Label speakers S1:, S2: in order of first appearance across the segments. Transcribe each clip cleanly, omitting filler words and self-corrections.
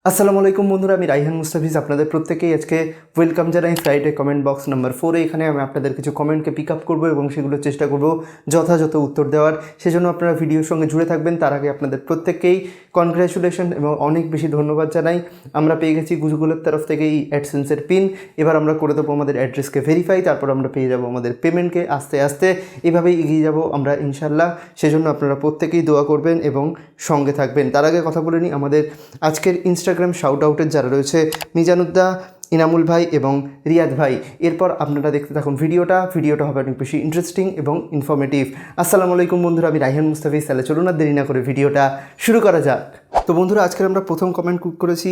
S1: আসসালামু আলাইকুম বন্ধুরা, আমি রাইহান মুস্তাফিজ আপনাদের প্রত্যেকেই আজকে ওয়েলকাম জানাই ফ্রাইডে কমেন্ট বক্স নাম্বার 4-এ। এখানে আমি আপনাদের কিছু কমেন্টকে পিক আপ করবো এবং সেগুলো চেষ্টা করব যথাযথ উত্তর দেওয়ার। সেজন্য আপনারা ভিডিওর সঙ্গে জুড়ে থাকবেন। তার আগে আপনাদের প্রত্যেককেই কনগ্র্যাচুলেশন এবং অনেক বেশি ধন্যবাদ জানাই। আমরা পেয়ে গেছি গুগলের তরফ থেকে এই অ্যাডসেন্সের পিন। এবার আমরা করে দেবো আমাদের অ্যাড্রেসকে ভেরিফাই, তারপর আমরা পেয়ে যাব আমাদের পেমেন্টকে। আস্তে আস্তে এভাবেই এগিয়ে যাব আমরা ইনশাল্লাহ। সেজন্য আপনারা প্রত্যেকেই দোয়া করবেন এবং সঙ্গে থাকবেন। তার আগে কথা বলে নিই, আমাদের আজকের ইনস্টাগ্রাম শাউট আউটের যারা রয়েছে মিজানুদ্দা, ইনামুল ভাই এবং রিয়াদ ভাই। এরপর আপনারা দেখতে থাকুন ভিডিওটা হবে অনেক বেশি ইন্টারেস্টিং এবং ইনফরমেটিভ। আসসালামু আলাইকুম বন্ধুরা, আমি রাইহান মুস্তাফিজ। তাহলে চলুন আর দেরি না করে ভিডিওটা শুরু করা যাক। তো বন্ধুরা, আজকের আমরা প্রথম কমেন্ট করেছি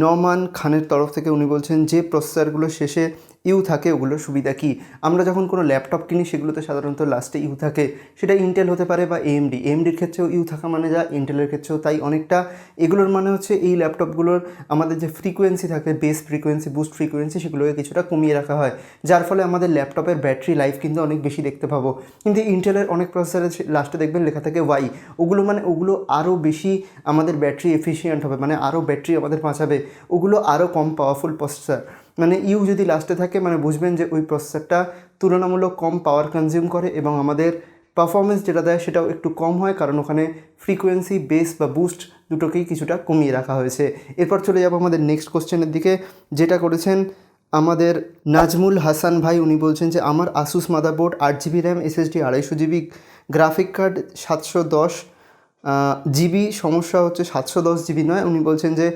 S1: নমান খানের তরফ থেকে। উনি বলছেন যে প্রসেসরগুলো শেষে ইউ থাকে ওগুলোর সুবিধা কী? আমরা যখন কোনো ল্যাপটপ কিনি সেগুলোতে সাধারণত লাস্টে ইউ থাকে। সেটা ইন্টেল হতে পারে বা এএমডির ক্ষেত্রেও ইউ থাকা মানে যা, ইন্টেলের ক্ষেত্রেও তাই অনেকটা। এগুলোর মানে হচ্ছে এই ল্যাপটপগুলোর আমাদের যে ফ্রিকোয়েন্সি থাকে, বেস ফ্রিকোয়েন্সি, বুস্ট ফ্রিকোয়েন্সি, সেগুলোকে কিছুটা কমিয়ে রাখা হয়, যার ফলে আমাদের ল্যাপটপের ব্যাটারি লাইফ কিন্তু অনেক বেশি দেখতে পাবো। কিন্তু ইন্টেলের অনেক প্রসেসরের লাস্টে দেখবেন লেখা থাকে ওয়াই। ওগুলো আরও বেশি আমাদের ব্যাটারি এফিশিয়েন্ট হবে, মানে আরও ব্যাটারি আমাদের বাঁচাবে। ওগুলো আরও কম পাওয়ারফুল প্রসেসর। মানে ইউ যদি লাস্টে থাকে মানে বুঝবেন যে ওই প্রসেসরটা তুলনামূলক কম পাওয়ার কনজিউম করে এবং আমাদের পারফরমেন্স যেটা দেয় সেটাও একটু কম হয়, কারণ ওখানে ফ্রিকোয়েন্সি, বেস বা বুস্ট দুটোকেই কিছুটা কমিয়ে রাখা হয়েছে। এরপর চলে যাবো আমাদের নেক্সট কোশ্চেনের দিকে, যেটা করেছেন আমাদের নাজমুল হাসান ভাই। উনি বলছেন যে আমার Asus motherboard 8GB RAM, SSD 250GB, graphic card 710 GB, সমস্যা হচ্ছে 710 GB নয়। উনি বলছেন যে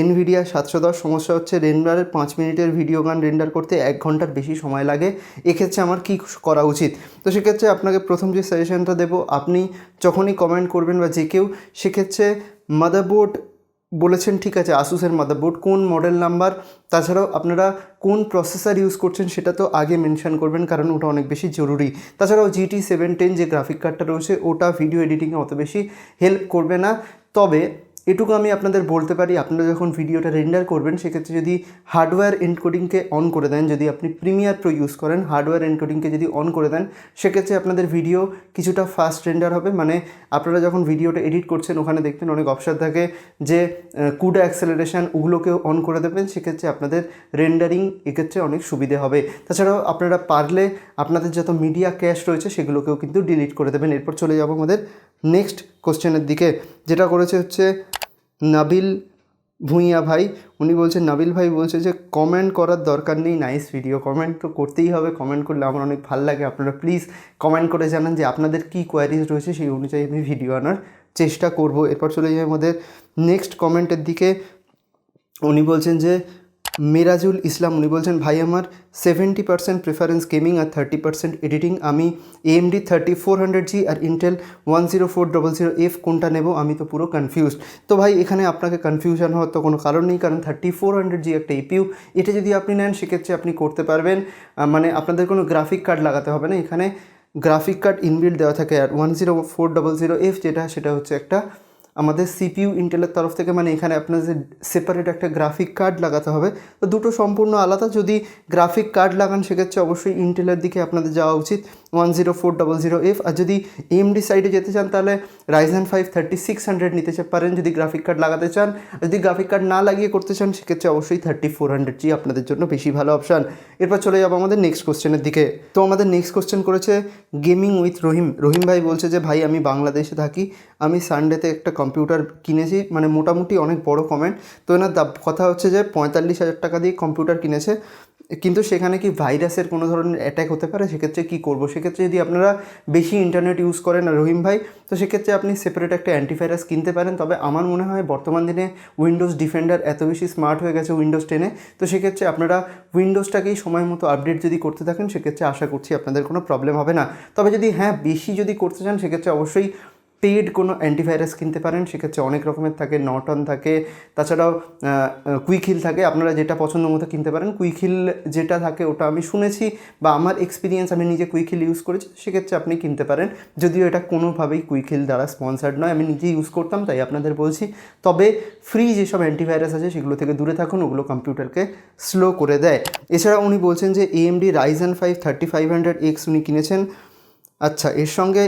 S1: এনভিডিয়া 710, সমস্যা হচ্ছে রেন্ডারের 5 মিনিটের ভিডিও গান রেন্ডার করতে 1 ঘন্টার বেশি সময় লাগে। এক্ষেত্রে আমার কী করা উচিত? তো সেক্ষেত্রে আপনাকে প্রথম যে সাজেশনটা দেবো, আপনি যখনই কমেন্ট করবেন বা যে কেউ, সেক্ষেত্রে মাদারবোর্ড বলেছেন, ঠিক আছে, আসুসের মাদারবোর্ড, কোন মডেল নাম্বার, তাছাড়াও আপনারা কোন প্রসেসর ইউজ করছেন সেটা তো আগে মেনশন করবেন, কারণ ওটা অনেক বেশি জরুরি। তাছাড়াও GT 710 যে গ্রাফিক কার্ডটা রয়েছে ওটা ভিডিও এডিটিংয়ে অত বেশি হেল্প করবে না। তবে এটুকু আমি আপনাদের বলতে পারি, আপনারা যখন ভিডিওটা রেন্ডার করবেন সেক্ষেত্রে যদি হার্ডওয়্যার এনকোডিংকে অন করে দেন, যদি আপনি প্রিমিয়ার প্রো ইউজ করেন, হার্ডওয়্যার এনকোডিংকে যদি অন করে দেন, সেক্ষেত্রে আপনাদের ভিডিও কিছুটা ফাস্ট রেন্ডার হবে। মানে আপনারা যখন ভিডিওটা এডিট করছেন ওখানে দেখবেন অনেক অপশন থাকে যে কুডা অ্যাক্সেলারেশন, ওগুলোকেও অন করে দেবেন, সেক্ষেত্রে আপনাদের রেন্ডারিং এক্ষেত্রে অনেক সুবিধে হবে। তাছাড়াও আপনারা পারলে আপনাদের যত মিডিয়া ক্যাশ রয়েছে সেগুলোকেও কিন্তু ডিলিট করে দেবেন। এরপর চলে যাব আমাদের নেক্সট কোশ্চেনের দিকে, যেটা করেছে হচ্ছে নাবিল ভুঁইয়া ভাই। উনি বলছেন, নাবিল ভাই বলছে যে কমেন্ট করার দরকার নেই, নাইস ভিডিও। কমেন্ট তো করতেই হবে, কমেন্ট করলে আমার অনেক ভালো লাগে। আপনারা প্লিজ কমেন্ট করে জানান যে আপনাদের কী কোয়ারিজ রয়েছে, সেই অনুযায়ী আমি ভিডিও আনার চেষ্টা করব। এরপর চলে যাই আমাদের নেক্সট কমেন্টের দিকে। উনি বলছেন যে মিরাজুল ইসলাম, উনি বলছেন ভাই আমার 70% প্রেফারেন্স গেমিং আর 30% এডিটিং। আমি AMD 3400G আর ইন্টেল 10400F কোনটা নেব? আমি তো পুরো কনফিউজড। তো ভাই এখানে আপনাকে কনফিউশন হওয়ার তো কোনো কারণ নেই, কারণ 3400G একটা APU, এটা যদি আপনি নেন সেক্ষেত্রে আপনি করতে পারবেন। মানে আপনাদের কোনো গ্রাফিক কার্ড লাগাতে হবে না, এখানে গ্রাফিক কার্ড ইনবিল্ড দেওয়া থাকে। আর 10400F সেটা হচ্ছে একটা আমাদের CPU ইন্টেলের তরফ থেকে, মানে এখানে আপনাদের সেপারেট একটা গ্রাফিক কার্ড লাগাতে হবে। তো দুটো সম্পূর্ণ আলাদা। যদি গ্রাফিক কার্ড লাগান সেক্ষেত্রে অবশ্যই ইন্টেলের দিকে আপনাদের যাওয়া উচিত, 10400F। আর যদি AMD সাইডে যেতে চান তাহলে রাইজেন 5 3600 নিতে পারেন যদি গ্রাফিক কার্ড লাগাতে চান। আর যদি গ্রাফিক কার্ড না লাগিয়ে করতে চান সেক্ষেত্রে অবশ্যই 3400G আপনাদের জন্য বেশি ভালো অপশান। এরপর চলে যাবো আমাদের নেক্সট কোশ্চেনের দিকে। তো আমাদের নেক্সট কোশ্চেন করেছে গেমিং উইথ রহিম ভাই। বলছে যে ভাই আমি বাংলাদেশে থাকি, আমি সানডেতে একটা কম্পিউটার কিনেছি, মানে মোটামুটি অনেক বড় কমেন্ট। তো এনার কথা হচ্ছে যে 45,000 টাকা দিয়ে কম্পিউটার কিনেছে, কিন্তু সেখানে কি ভাইরাসের কোনো ধরনের অ্যাটাক হতে পারে? সেক্ষেত্রে কী করবো? সেক্ষেত্রে যদি আপনারা বেশি ইন্টারনেট ইউজ করেন রহিম ভাই, তো সেক্ষেত্রে আপনি সেপারেট একটা অ্যান্টিভাইরাস কিনতে পারেন। তবে আমার মনে হয় বর্তমান দিনে উইন্ডোজ ডিফেন্ডার এত বেশি স্মার্ট হয়ে গেছে উইন্ডোজ 10-এ, তো সেক্ষেত্রে আপনারা উইন্ডোজটাকেই সময় মতো আপডেট যদি করতে থাকেন সেক্ষেত্রে আশা করছি আপনাদের কোনো প্রবলেম হবে না। তবে যদি বেশি যদি করতে চান সেক্ষেত্রে অবশ্যই পেড কোনো অ্যান্টিভাইরাস কিনতে পারেন। সেক্ষেত্রে অনেক রকমের থাকে, নর্টন থাকে, তাছাড়াও কুইক হিল থাকে। আপনারা যেটা পছন্দ মতো কিনতে পারেন। কুইক হিল যেটা থাকে ওটা আমি শুনেছি বা আমার এক্সপিরিয়েন্স, আমি নিজে কুইক হিল ইউজ করেছি, সেক্ষেত্রে আপনি কিনতে পারেন। যদিও এটা কোনোভাবেই কুইক হিল দ্বারা স্পন্সার্ড নয়, আমি নিজেই ইউজ করতাম তাই আপনাদের বলছি। তবে ফ্রি যেসব অ্যান্টিভাইরাস আছে সেগুলো থেকে দূরে থাকুন, ওগুলো কম্পিউটারকে স্লো করে দেয়। এছাড়া উনি বলছেন যে AMD রাইজেন 5 3500X উনি কিনেছেন। আচ্ছা, এর সঙ্গে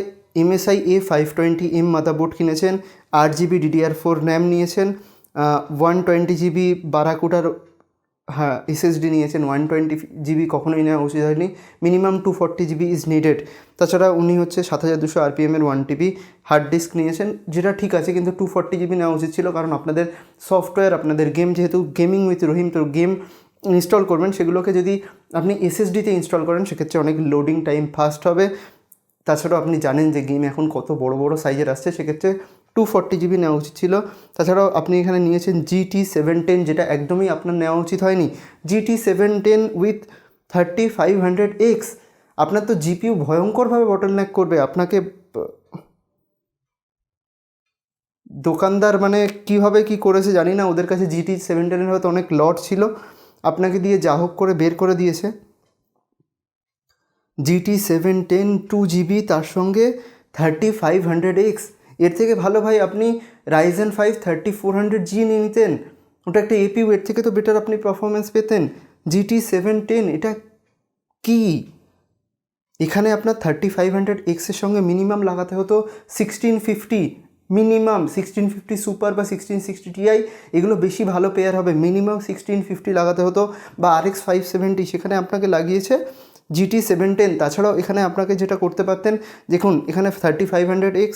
S1: MSI A520M মাদারবোর্ড কিনেছেন, 8GB DDR4 র্যাম নিয়েছেন, 120 GB বারাকুটার হ্যাঁ এসএসডি নিয়েছেন। 120 GB কখনোই নেওয়া উচিত হয়নি, মিনিমাম 240 GB ইজ নিডেড। তাছাড়া উনি হচ্ছে 7200 RPM 1 TB হার্ড ডিস্ক নিয়েছেন, যেটা ঠিক আছে, কিন্তু 240 GB নেওয়া উচিত ছিল, কারণ আপনাদের সফটওয়্যার, আপনাদের গেম, যেহেতু গেমিং উইথ রহিম, তো গেম ইনস্টল করবেন, সেগুলোকে যদি আপনি এসএসডিতে ইনস্টল করেন সেক্ষেত্রে অনেক লোডিং টাইম ফাস্ট হবে। তাছাড়াও আপনি জানেন যে গেম এখন কত বড় বড় সাইজের আসছে, সেক্ষেত্রে 240 GB নেওয়া উচিত ছিল। তাছাড়াও আপনি এখানে নিয়েছেন GT710, যেটা একদমই আপনার নেওয়া উচিত হয়নি। GT710 উইথ 3500X, আপনার তো জিপিইউ ভয়ঙ্করভাবে বটলনেক করবে আপনাকে। দোকানদার মানে কীভাবে কী করেছে জানি না, ওদের কাছে GT710 হয়তো অনেক লট ছিল, আপনাকে দিয়ে যা হোক করে বের করে দিয়েছে। GT710 2 GB, তার সঙ্গে 3500X, এর থেকে ভালো ভাই আপনি Ryzen 5 3400G নিয়ে নিতেন, ওটা একটা এপিইউ, এর থেকে তো বেটার আপনি পারফরমেন্স পেতেন। GT710 এটা কি, এখানে আপনার 3500X এর সঙ্গে মিনিমাম লাগাতে হতো 1650, মিনিমাম 1650 সুপার বা 1660 Ti, এগুলো বেশি ভালো পেয়ার হবে, মিনিমাম 1650 লাগাতে হতো, বা RX 570, সেখানে আপনাকে লাগিয়েছে GT710। তাছাড়াও এখানে আপনাকে যেটা করতে পারতেন, দেখুন এখানে 3500X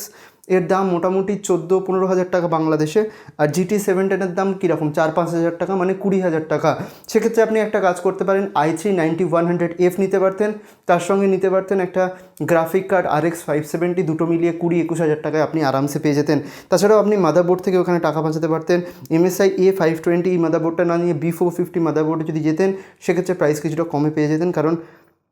S1: এর দাম মোটামুটি 14-15 হাজার টাকা বাংলাদেশে, আর GT710 দাম কীরকম 4-5 হাজার টাকা, মানে 20 হাজার টাকা। সেক্ষেত্রে আপনি একটা কাজ করতে পারেন, i3 9100F নিতে পারতেন, তার সঙ্গে নিতে পারতেন একটা গ্রাফিক কার্ড RX 570, দুটো মিলিয়ে 20-21 হাজার টাকায় আপনি আরামসে পেয়ে যেতেন। তাছাড়াও আপনি মাদারবোর্ড থেকে ওখানে টাকা বাঁচাতে পারতেন। MSI A520 এই মাদারবোর্ডটা না নিয়ে B450 মাদারবোর্ডে যদি যেতেন, সেক্ষেত্রে প্রাইস কিছুটা কমে পেয়ে যেতেন, কারণ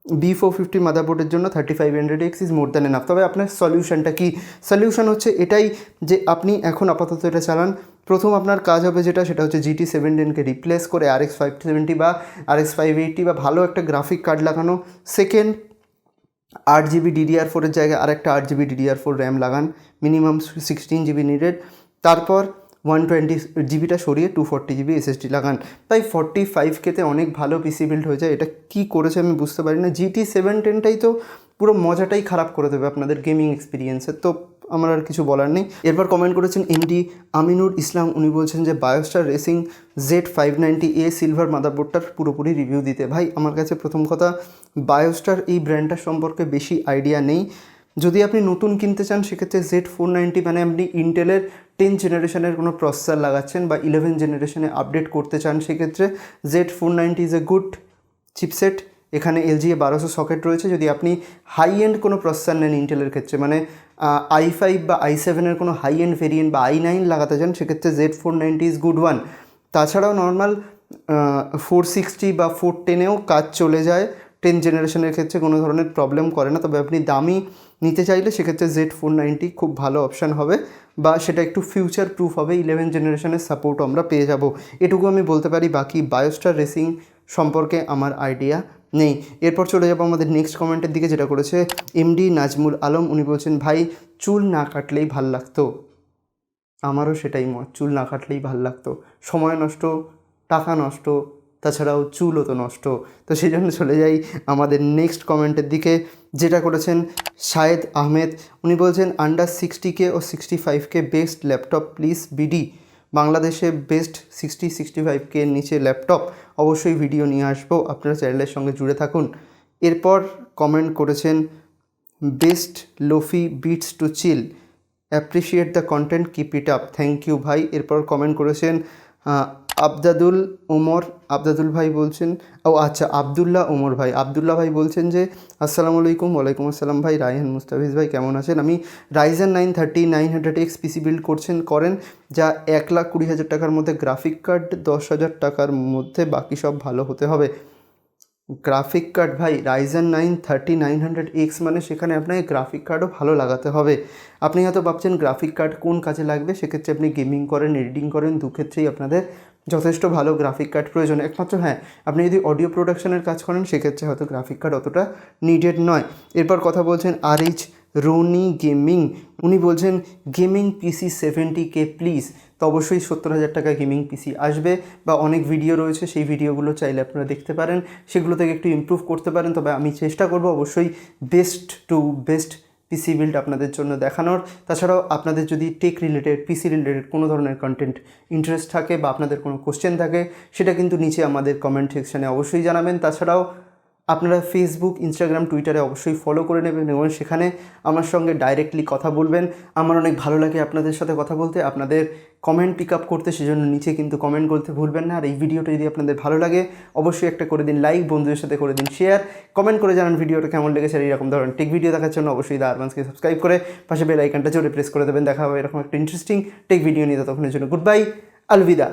S1: B450 মাদারবোর্ডের জন্য 3500X is more than enough. তবে আপনার সলিউশনটা কি? সলিউশন হচ্ছে এটাই যে আপনি এখন আপাতত এটা চালান। প্রথম আপনার কাজ হবে যেটা, সেটা হচ্ছে GT710কে রিপ্লেস করে RX 570 বা RX 580 বা ভালো একটা গ্রাফিক কার্ড লাগানো। সেকেন্ড, 8 GB DDR4 এর জায়গায় আরেকটা 8 GB DDR4 র্যাম লাগান, মিনিমাম 16 GB নিডেড। তারপর 120 GB সরিয়ে 240 GB SSD লাগান। তাই 45K অনেক ভালো পিসি বিল্ড হয়ে যায়। এটা কী করেছে আমি বুঝতে পারি না। GT710টাই তো পুরো মজাটাই খারাপ করে দেবে আপনাদের গেমিং এক্সপিরিয়েন্সের, তো আমার আর কিছু বলার নেই। এরপর কমেন্ট করেছেন MD আমিনুর ইসলাম, উনি বলছেন যে বায়োস্টার রেসিং Z590A সিলভার মাদারবোর্ডটার পুরোপুরি রিভিউ দিতে। ভাই আমার কাছে প্রথম কথা, বায়োস্টার এই ব্র্যান্ডটার সম্পর্কে বেশি আইডিয়া নেই। যদি আপনি নতুন কিনতে চান সেক্ষেত্রে Z490, মানে আপনি ইন্টেলের 10 জেনারেশনের কোনো প্রসেসর লাগাচ্ছেন বা 11 জেনারেশনে আপডেট করতে চান, সেক্ষেত্রে Z490 is a good chipset. এখানে LGA 1200 সকেট রয়েছে। যদি আপনি হাই এন্ড কোনো প্রসেসর নেন ইন্টেলের ক্ষেত্রে, মানে i5 বা i7 এর কোনো হাই এন্ড ভেরিয়েন্ট বা i9 লাগাতে চান, সেক্ষেত্রে Z490 ইজ গুড ওয়ান। তাছাড়াও নর্মাল 460 বা 410এও কাজ চলে যায়, 10 জেনারেশনের ক্ষেত্রে কোনো ধরনের প্রবলেম করে না। তবে আপনি দামি নিতে চাইলে সেক্ষেত্রে Z490 খুব ভালো অপশান হবে, বা সেটা একটু ফিউচার প্রুফ হবে, 11 জেনারেশনের সাপোর্টও আমরা পেয়ে যাব, এটুকু আমি বলতে পারি। বাকি বায়োস্টার রেসিং সম্পর্কে আমার আইডিয়া নেই। এরপর চলে যাবো আমাদের নেক্সট কমেন্টের দিকে, যেটা করেছে MD নাজমুল আলম। উনি বলছেন, ভাই চুল না কাটলেই ভাল লাগতো। আমারও সেটাই মত, চুল না কাটলেই ভাল লাগতো, সময় নষ্ট, টাকা নষ্ট, তাছাড়াও চুলও তো নষ্ট। তো সেই জন্য চলে যাই আমাদের নেক্সট কমেন্টের দিকে, যেটা করেছেন শাহেদ আহমেদ। উনি বলছেন আন্ডার 60K ও 65K best laptop please BD. বাংলাদেশে বেস্ট 60-65K নিচে ল্যাপটপ অবশ্যই ভিডিও নিয়ে আসবো, আপনারা চ্যানেলের সঙ্গে জুড়ে থাকুন। এরপর কমেন্ট করেছেন best lofi beats to chill, appreciate the content, keep it up, thank you ভাই। এরপর কমেন্ট করেছেন আবদাদুল ওমর, আবদাদুল ভাই বলছেন, ও আচ্ছা আবদুল্লাহ ওমর ভাই। আবদুল্লাহ ভাই বলছেন যে আসসালামু আলাইকুম। ওয়ালাইকুম আসসালাম ভাই, রায়হান মুস্তাফিজ ভাই কেমন আছেন? আমি Ryzen 9 3900X পিসি বিল্ড করেন, যা 1,20,000 টাকার মধ্যে, গ্রাফিক কার্ড 10,000 টাকার মধ্যে, বাকি সব ভালো হতে হবে। গ্রাফিক কার্ড ভাই Ryzen 9 3900X, মানে সেখানে আপনাকে গ্রাফিক কার্ডও ভালো লাগাতে হবে। আপনি হয়তো ভাবছেন গ্রাফিক কার্ড কোন কাজে লাগবে, সেক্ষেত্রে আপনি গেমিং করেন, এডিটিং করেন, দুক্ষেত্রেই আপনাদের যথেষ্ট ভালো গ্রাফিক কার্ড প্রয়োজন। একমাত্র হ্যাঁ, আপনি যদি অডিও প্রোডাকশনের কাজ করেন সেক্ষেত্রে হয়তো গ্রাফিক কার্ড অতটা নিডেড নয়। এরপর কথা বলছেন RH রোনি গেমিং। উনি বলছেন গেমিং পিসি 70K প্লিজ। তো অবশ্যই 70,000 টাকায় গেমিং পিসি আসবে, বা অনেক ভিডিও রয়েছে, সেই ভিডিওগুলো চাইলে আপনারা দেখতে পারেন, সেগুলো থেকে একটু ইমপ্রুভ করতে পারেন। তবে আমি চেষ্টা করব অবশ্যই best to best PC build আপনাদের জন্য দেখানোর। তাছাড়াও আপনাদের যদি টেক রিলেটেড, পিসি রিলেটেড কোনো ধরনের কন্টেন্ট ইন্টারেস্ট থাকে বা আপনাদের কোনো কোশ্চেন থাকে, সেটা কিন্তু নিচে আমাদের কমেন্ট সেকশানে অবশ্যই জানাবেন। তাছাড়াও আপনারা ফেসবুক, ইনস্টাগ্রাম, টুইটারে অবশ্যই ফলো করে নেবেন এবং সেখানে আমার সঙ্গে ডাইরেক্টলি কথা বলবেন। আমার অনেক ভালো লাগে আপনাদের সাথে কথা বলতে, আপনাদের কমেন্ট পিক আপ করতে, সেজন্য নিচে কিন্তু কমেন্ট করতে ভুলবেন না। আর এই ভিডিওটা যদি আপনাদের ভালো লাগে অবশ্যই একটা করে দিন লাইক, বন্ধুদের সাথে করে দিন শেয়ার, কমেন্ট করে জানান ভিডিওটা কেমন লেগেছে। আর এরকম ধরনের টেক ভিডিও দেখার জন্য অবশ্যই দ্য আরবানসকে সাবস্ক্রাইব করে পাশে বেল আইকনটা জোরে প্রেস করে দেবেন। দেখা হবে এরকম একটা ইন্টারেস্টিং টেক ভিডিও নিয়ে। ততক্ষণের জন্য গুড বাই, আলবিদা।